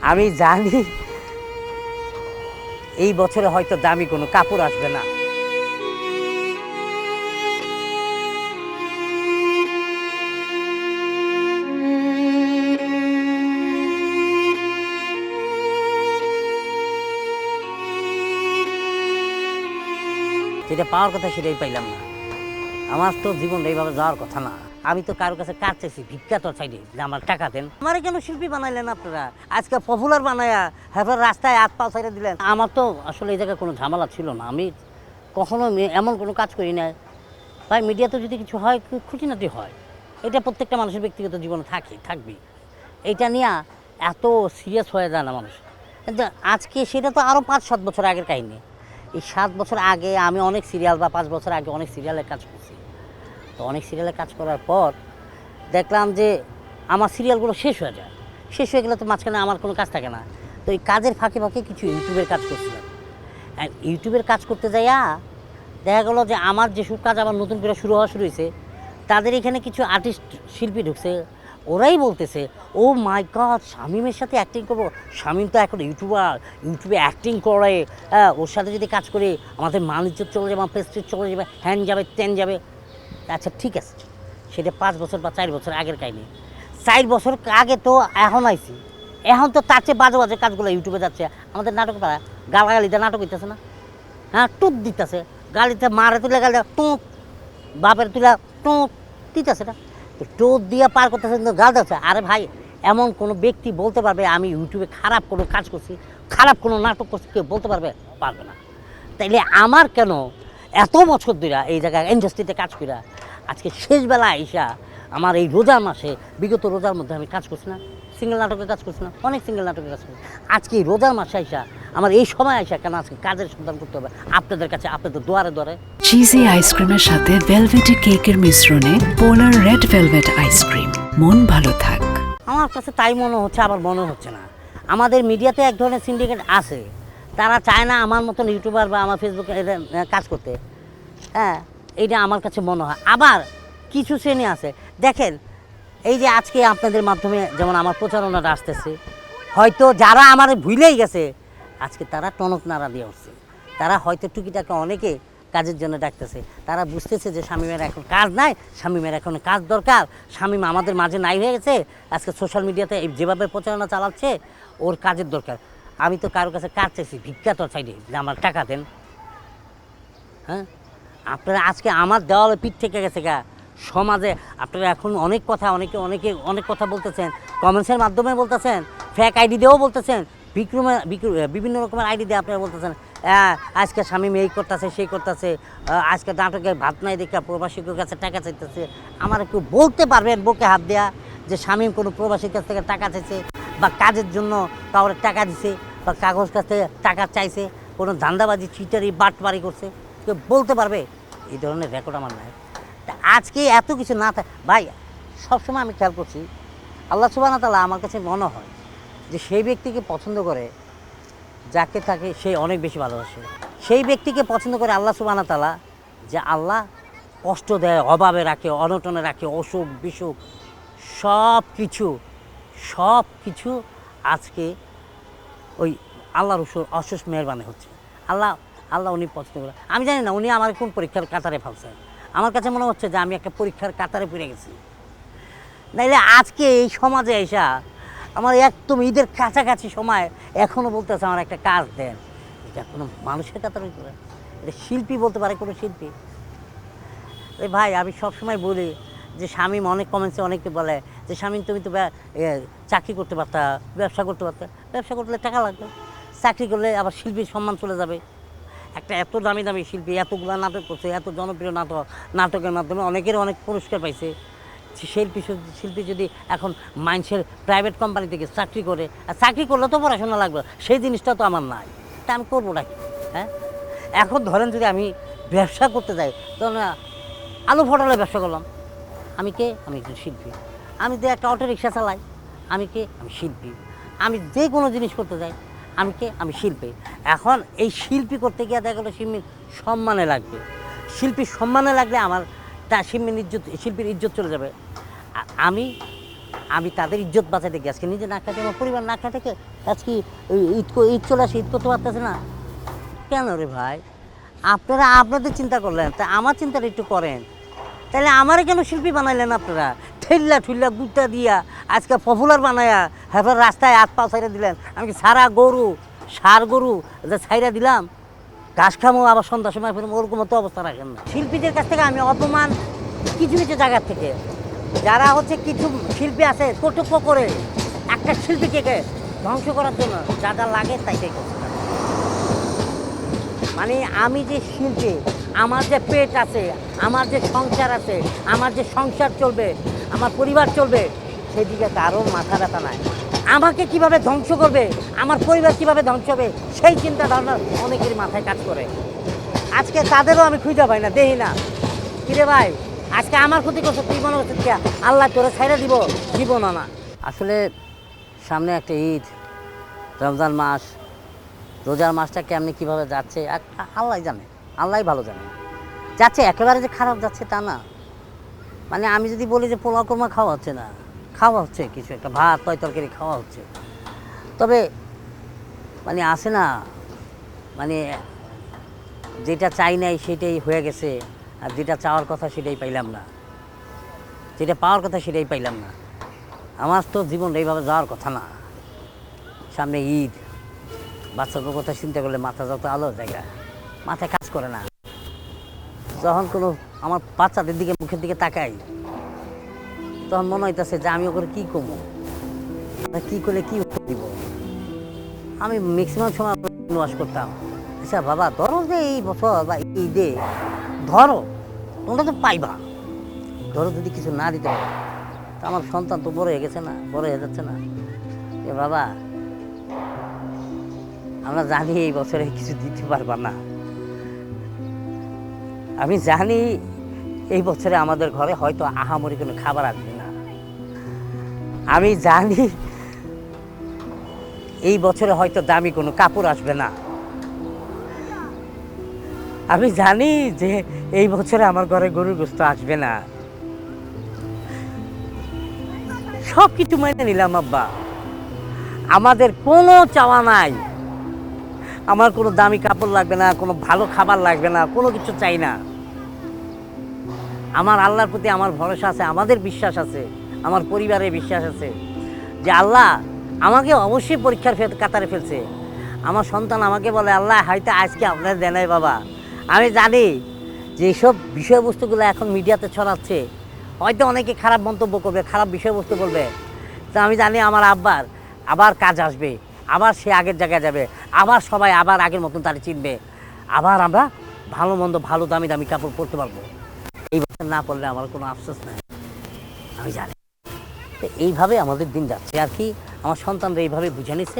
আমি জানি এই বছরে হয়তো দামি কোনো কাপড় আসবে না। যেটা পাওয়ার কথা সেটাই পাইলাম না। আমার তো জীবনটা এইভাবে যাওয়ার কথা না। আমি তো কারোর কাছে কাজ চাইছি, ভিক্ষা তো চাইনি যে আমার টাকা দেন। আমারে কেন শিল্পী বানাইলেন আপনারা? আজকে পপুলার বানায়া হ্যাঁ রাস্তায় হাত পা ছেড়ে দিলেন। আমার তো আসলে এই জায়গায় কোনো ঝামেলা ছিল না। আমি কখনো এমন কোনো কাজ করি না। ভাই মিডিয়াতে যদি কিছু হয় খুঁটিনাটি হয়, এটা প্রত্যেকটা মানুষের ব্যক্তিগত জীবনে থাকবেই। এইটা নিয়ে এত সিরিয়াস হয়ে যায় না মানুষ। কিন্তু আজকে সেটা তো আরও 5-7 বছর আগের কাহিনী। এই 7 বছর আগে আমি অনেক সিরিয়াল বা 5 বছর আগে অনেক সিরিয়ালে কাজ করছি। তো অনেক সিরিয়ালে কাজ করার পর দেখলাম যে আমার সিরিয়ালগুলো শেষ হয়ে যায়। শেষ হয়ে গেলে তো মাঝখানে আমার কোনো কাজ থাকে না। তো এই কাজের ফাঁকে ফাঁকে কিছু ইউটিউবের কাজ করছিলাম। আর ইউটিউবের কাজ করতে যাইয়া দেখা গেলো যে আমার যেসব কাজ আবার নতুন করে শুরু হয়েছে, তাদের এখানে কিছু আর্টিস্ট শিল্পী ঢুকছে। ওরাই বলতেছে, ও মাই গড, শামীমের সাথে অ্যাক্টিং করবো। শামীম তো এখন ইউটিউবে অ্যাক্টিং করে। হ্যাঁ, ওর সাথে যদি কাজ করি আমাদের মান ইজ্জত চলে যাবে, প্রেস্টিজ চলে যাবে, হ্যান যাবে, ত্যান যাবে। আচ্ছা ঠিক আছে, সেটা 5 বছর বা 4 বছর আগের কাহিনি। 4 বছর আগে তো এখন আইছি। এখন তো তার চেয়ে বাজে বাজে কাজগুলো ইউটিউবে যাচ্ছে। আমাদের নাটক পাড়া গালাগালিতে নাটক হইতেছে না? হ্যাঁ, টুপ দিতেছে, গালিতে মারে তুলে গালি টুপ, বাপের তুলে টুপ দিতেছে না? তো টোপ দিয়ে পার করতেছে, কিন্তু গাল দিচ্ছে। আরে ভাই, এমন কোনো ব্যক্তি বলতে পারবে আমি ইউটিউবে খারাপ কোনো কাজ করছি, খারাপ কোনো নাটক করছি, কেউ বলতে পারবে? পারবে না। তাইলে আমার কেন এত বছর ধরে এই জায়গায় ইন্ডাস্ট্রিতে কাজ করা আজকে শেষবেলা আইসা আমার এই রোজার মাসে, বিগত রোজার মধ্যে আমি কাজ করছি না? সিঙ্গেল নাটকে কাজ করছি না? অনেক সিঙ্গেল নাটকে কাজ করছি। আজকে এই রোজার মাসে আইসা আমার এই সময় আইসা কেন আজকে কাজের সন্ধান করতে হবে আপনাদের কাছে, আপনাদের দুয়ারে দুয়ারে? চিজি আইসক্রিমের সাথে ভেলভেটি কেকের মিশ্রণে পোলার রেড ভেলভেট আইসক্রিম। মন ভালো থাক। আমার কাছে তাই মনে হচ্ছে, আবার মনে হচ্ছে না। আমাদের মিডিয়াতে এক ধরনের সিন্ডিকেট আছে, তারা চায় না আমার মতন ইউটিউবার বা আমার ফেসবুকে কাজ করতে। হ্যাঁ, এইটা আমার কাছে মনে হয়। আবার কিছু শ্রেণী আছে, দেখেন এই যে আজকে আপনাদের মাধ্যমে যেমন আমার প্রচারণাটা আসতেছে, হয়তো যারা আমার ভুলেই গেছে আজকে তারা টনক নাড়া দিয়ে উঠছে। তারা হয়তো টুকিটাকে অনেকে কাজের জন্য ডাকতেছে। তারা বুঝতেছে যে শামীমের এখন কাজ নাই, শামীমের এখন কাজ দরকার, শামীম আমাদের মাঝে নাই হয়ে গেছে। আজকে সোশ্যাল মিডিয়াতে যেভাবে প্রচারণা চালাচ্ছে, ওর কাজের দরকার। আমি তো কারোর কাছে কাজ চাইছি, ভিক্ষা তো চাইনি যে আমার টাকা দেন। হ্যাঁ, আপনারা আজকে আমার দেওয়ালে পিঠ থেকে গেছে গা সমাজে। আপনারা এখন অনেক কথা, অনেক কথা বলতেছেন, কমেন্টসের মাধ্যমে বলতেছেন, ফেক আইডি দিয়েও বলতেছেন, বিভিন্ন রকমের আইডি দিয়ে আপনারা বলতেছেন আজকে শামীম এই করতেছে, সেই করতেছে, আজকে নাটকে ভাত নাই দেখা প্রবাসীদের কাছে টাকা চাইতেছে। আমার একটু বলতে পারবেন বুকে হাত দেয়া যে শামীম কোনো প্রবাসীর কাছ থেকে টাকা চাইছে, বা কাজের জন্য কাউরে টাকা দিছে, বা কাগজ কাছ থেকে টাকা চাইছে, কোনো ধান্দাবাজি, চিটারি, বাটপারি করছে? কেউ বলতে পারবে? এই ধরনের রেকর্ড আমার নাই। তা আজকে এত কিছু না ভাই, সবসময় আমি খেয়াল করছি আল্লাহ সুবহানাহু ওয়া তাআলা আমার কাছে মনে হয় যে সেই ব্যক্তিকে পছন্দ করে যাকে তাকে সে অনেক বেশি ভালোবাসে। সেই ব্যক্তিকে পছন্দ করে আল্লাহ সুবহানাহু ওয়া তাআলা, যে আল্লাহ কষ্ট দেয়, অভাবে রাখে, অনটনে রাখে, অসুখ বিসুখ সব কিছু আজকে ওই আল্লাহর অশেষ মেহরবানি হচ্ছে। আল্লাহ উনি পছন্দ করে। আমি জানি না উনি আমার কোন পরীক্ষার কাতারে ফেলছেন। আমার কাছে মনে হচ্ছে যে আমি একটা পরীক্ষার কাতারে পড়ে গেছি। নাইলে আজকে এই সমাজে এসা আমার একদম ঈদের কাছাকাছি সময় এখনও বলতেছে আমার একটা কাজ দেন। এটা কোনো মানুষের কাতারে করে? এটা শিল্পী বলতে পারে কোনো শিল্পী? ভাই আমি সবসময় বলি যে শামীম অনেক কমেন্টসে অনেকে বলে যে শামীম তুমি তো চাকরি করতে পারতা, ব্যবসা করতে পারতা। ব্যবসা করলে টাকা লাগবে, চাকরি করলে আবার শিল্পীর সম্মান চলে যাবে। একটা এত দামি দামি শিল্পী এতগুলো নাটক করছে, এত জনপ্রিয় নাটকের মাধ্যমে অনেকের অনেক পুরস্কার পাইছে। শিল্পী যদি এখন মানুষের প্রাইভেট কোম্পানি থেকে চাকরি করে, আর চাকরি করলে তো পড়াশোনা লাগবে, সেই জিনিসটা তো আমার নাই। তা আমি করবো নাকি? হ্যাঁ, এখন ধরেন যদি আমি ব্যবসা করতে যাই, তখন আলু পটলের ব্যবসা করলাম, আমি একজন শিল্পী। আমি তো একটা অটো রিক্সা চালাই, আমি শিল্পী। আমি যে কোনো জিনিস করতে যাই, আমি শিল্পী। এখন এই শিল্পী করতে গিয়ে দেখা গেলো শিল্পীর সম্মানে লাগবে। শিল্পীর সম্মানে লাগলে আমার শিল্পীর ইজ্জত চলে যাবে। আমি আমি তাদের ইজ্জত বাঁচাতে গিয়ে আজকে নিজে না খাটে আমার পরিবার না খাটে আজকে ঈদ চলে আসে, ঈদ করতে পারতেছে না কেন রে ভাই? আপনারা আপনাদের চিন্তা করলেন, তা আমার চিন্তাটা একটু করেন। তাহলে আমারে কেন শিল্পী বানাইলেন আপনারা? ঠেল্লা ঠুল্লা গুটা দিয়া আজকে পপুলার বানায়া হ্যাঁ রাস্তায় হাত পা ছাইরা দিলেন। আমি কি সারা গরু সার গরু যে ছাইরা দিলাম, ঘাস খামো আবার সন্ধ্যার সময় ফেরম, ওরকম তো অবস্থা রাখেন না। শিল্পীদের কাছ থেকে আমি অপমান কিছু কিছু জায়গার থেকে, যারা হচ্ছে কিছু শিল্পী আছে কটুক্য করে একটা শিল্পীকে ধ্বংস করার জন্য যা যা লাগে তাই তাই করছে। মানে আমি যে শিল্পী, আমার যে পেট আছে, আমার যে সংসার আছে, আমার যে সংসার চলবে, আমার পরিবার চলবে, সেদিকে কারোর মাথা ব্যথা নাই। আমাকে কিভাবে ধ্বংস করবে, আমার পরিবার কিভাবে ধ্বংস হবে, সেই চিন্তা ধারণা অনেকের মাথায় কাজ করে। আজকে তাদেরও আমি খুঁজে পাই না, দেখি না। কিরে ভাই, আজকে আমার ক্ষতি করছো, তুই মনে করছিস কি আল্লাহ তোরে ছাইড়া দিব? দিব না। না আসলে সামনে একটা ঈদ, রমজান মাস, রোজার মাসটা কেমনি কীভাবে যাচ্ছে আল্লাহ জানে, আল্লাহ ভালো জানে। যাচ্ছে একেবারে যে খারাপ যাচ্ছে তা না। মানে আমি যদি বলি যে পোলাও কোরমা খাওয়া হচ্ছে না, খাওয়া হচ্ছে কিছু একটা ভাত তরকারি খাওয়া হচ্ছে, তবে মানে আসে না, মানে যেটা চাই নাই সেটাই হয়ে গেছে, আর যেটা চাওয়ার কথা সেটাই পাইলাম না, যেটা পাওয়ার কথা সেটাই পাইলাম না। আমার তো জীবনটা এইভাবে যাওয়ার কথা না। সামনে ঈদ, বাচ্চাদের কথা চিন্তা করলে মাথা যত আলো জায়গা, মাথায় কাজ করে না। যখন কোনো আমার বাচ্চাদের দিকে মুখের দিকে তাকাই, তখন মনে হইতেছে যে আমি ওকে কী কমো, কী করলে কী দিব। আমি ম্যাক্সিমাম সময় ওয়াশ করতাম, আচ্ছা বাবা ধরো যে এই বছর বা ঈদে ধরো তোমরা তো পাইবা, ধরো যদি কিছু না দিতে পারো, তো আমার সন্তান তো বড় হয়ে গেছে না, বড় হয়ে যাচ্ছে না, যে বাবা আমরা জানি এই বছরে কিছু দিতে পারবা না, আমি জানি এই বছরে আমাদের ঘরে হয়তো আহামরি কোনো খাবার আসবে না, আমি জানি এই বছরে হয়তো দামি কোনো কাপড় আসবে না, আমি জানি যে এই বছরে আমার ঘরে গরুর গোশত আসবে না। সব কিছু মেনে নিলাম আব্বা, আমাদের কোনো চাওয়া নাই, আমার কোনো দামি কাপড় লাগবে না, কোনো ভালো খাবার লাগবে না, কোনো কিছু চাই না। আমার আল্লাহর প্রতি আমার ভরসা আছে, আমাদের বিশ্বাস আছে, আমার পরিবারের বিশ্বাস আছে যে আল্লাহ আমাকে অবশ্যই পরীক্ষার কাতারে ফেলছে। আমার সন্তান আমাকে বলে আল্লাহ হয়তো আজকে আপনার দেনাই বাবা। আমি জানি যে এইসব বিষয়বস্তুগুলো এখন মিডিয়াতে ছড়াচ্ছে, হয়তো অনেকে খারাপ মন্তব্য করবে, খারাপ বিষয়বস্তু বলবে, তো আমি জানি আমার আব্বার আবার কাজ আসবে, আবার সে আগের জায়গায় যাবে, আবার সবাই আবার আগের মতন তারা চিনবে, আবার আমরা ভালো মন্দ ভালো দামি দামি কাপড় পরতে পারবো। এই বছর না পড়লে আমার কোনো আফসোস নাই, আমি জানি। তো এইভাবে আমাদের দিন যাচ্ছে আর কি। আমার সন্তানরা এইভাবে বুঝে নিচ্ছে,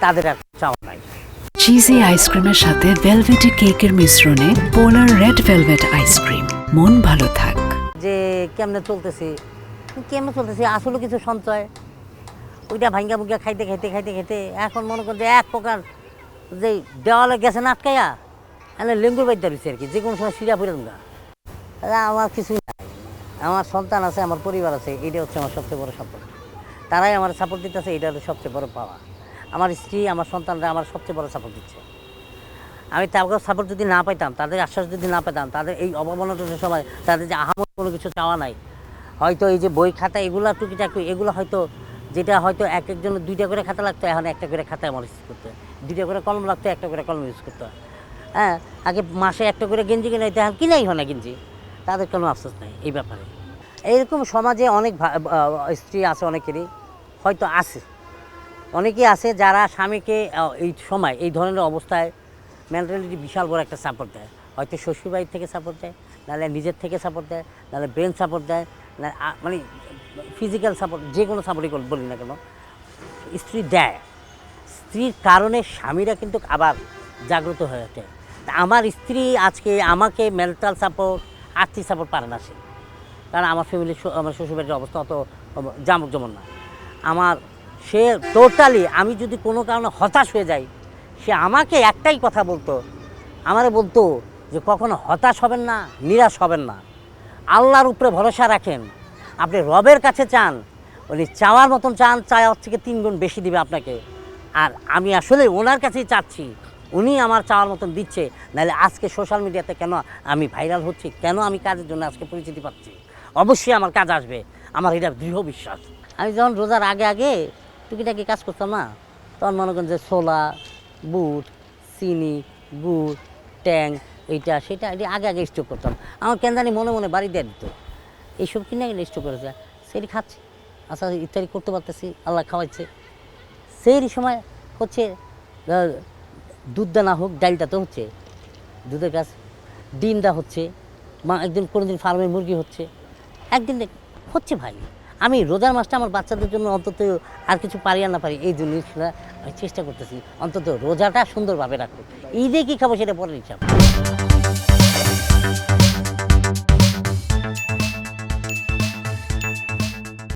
তাদের আর চাওয়া নাই। চিজি আইসক্রিমের সাথে ভেলভেটি কেকের মিশ্রণে পোলার রেড ভেলভেট আইসক্রিম। মন ভালো থাক। যে কেমনে চলতেছে আসলে কিছু সঞ্চয়, ওইটা ভাঙ্গা ভুঙ্গা খাইতে খাইতে খাইতে খাইতে এখন মনে কর যে এক প্রকার যে দেওয়ালে গেছে না আটকাইয়া এনে লেঙ্গুর বাইতে রয়েছে আর কি, যে কোনো সময় সিরা পড়ে তোমরা। আমার কিছুই নাই, আমার সন্তান আছে, আমার পরিবার আছে, এটা হচ্ছে আমার সবচেয়ে বড় সাপোর্ট। তারাই আমার সাপোর্ট দিতেছে, এটা হচ্ছে সবচেয়ে বড় পাওয়া। আমার স্ত্রী আমার সন্তানরা আমার সবচেয়ে বড় সাপোর্ট দিচ্ছে। আমি তাদের সাপোর্ট যদি না পাইতাম, তাদের আশ্বাস যদি না পেতাম, তাদের এই অবমাননার সময় তাদের যে আহামত কোনো কিছু চাওয়া নাই, হয়তো এই যে বই খাতা এগুলো টুকিটাকি এগুলো হয়তো, যেটা হয়তো এক একজনের 2টা করে খাতা লাগতো, এখন একটা করে খাতায় আমার ইউজ করতে হয়, 2টা করে কলম লাগতো, একটা করে কলম ইউজ করতে হয়। হ্যাঁ, আগে মাসে একটা করে গেঞ্জি কিনে দিতে, এখন কিনাই হয় না গেঞ্জি, তাদের কোনো আফসোস নেই এই ব্যাপারে। এইরকম সমাজে অনেক স্ত্রী আছে, অনেকেরই হয়তো আছে, অনেকেই আছে যারা স্বামীকে এই সময় এই ধরনের অবস্থায় মেন্টালিটি বিশাল বড় একটা সাপোর্ট দেয়, হয়তো শ্বশুরবাড়ির থেকে সাপোর্ট দেয়, নাহলে নিজের থেকে সাপোর্ট দেয়, নাহলে ব্রেন সাপোর্ট দেয়, না মানে ফিজিক্যাল সাপোর্ট, যে কোনো সাপোর্টই বলি না কেন স্ত্রী দেয়। স্ত্রীর কারণে স্বামীরা কিন্তু আবার জাগ্রত হয়ে ওঠে। তা আমার স্ত্রী আজকে আমাকে মেন্টাল সাপোর্ট, আর্থিক সাপোর্ট পারে না সে, কারণ আমার ফ্যামিলির আমার শ্বশুরবাড়ির অবস্থা অত জামক যেমন না আমার। সে টোটালি, আমি যদি কোনো কারণে হতাশ হয়ে যাই, সে আমাকে একটাই কথা বলতো, আমারে বলতো যে কখনো হতাশ হবেন না, নিরাশ হবেন না, আল্লাহর উপরে ভরসা রাখেন, আপনি রবের কাছে চান, উনি চাওয়ার মতন চান, চাওয়ার থেকে 3 গুণ বেশি দিবে আপনাকে। আর আমি আসলে ওনার কাছেই চাচ্ছি, উনি আমার চাওয়ার মতন দিচ্ছে। নাহলে আজকে সোশ্যাল মিডিয়াতে কেন আমি ভাইরাল হচ্ছি, কেন আমি কাজের জন্য আজকে পরিচিতি পাচ্ছি, অবশ্যই আমার কাজ আসবে, আমার এটা দৃঢ় বিশ্বাস। আমি যখন রোজার আগে আগে টুকিটাকি কাজ করতাম না, তখন মনে করেন যে ছোলা, বুট, চিনি, গুড়, ট্যাং, এইটা সেটা এটা আগে আগে স্টক করতাম। আমার কেন জানি মনে মনে বাড়ি দিয়ে দিত, এইসব কিনে গেলে স্টক করেছে, সেটি খাচ্ছি, আচ্ছা ইত্যাদি করতে পারতেছি, আল্লাহ খাওয়াইছে। সেই সময় হচ্ছে দুধটা না হোক, ডালটা তো হচ্ছে, দুধের গাছ, ডিমটা হচ্ছে, একদিন কোনো দিন ফার্মে মুরগি হচ্ছে, একদিন হচ্ছে ভাই। আমি রোজার মাসটা আমার বাচ্চাদের জন্য অন্তত আর কিছু পারি আর না পারি, এই জিনিসটা আমি চেষ্টা করতেছি অন্তত রোজাটা সুন্দরভাবে রাখবো। ঈদে কী খাবো সেটা পরের হিসাব।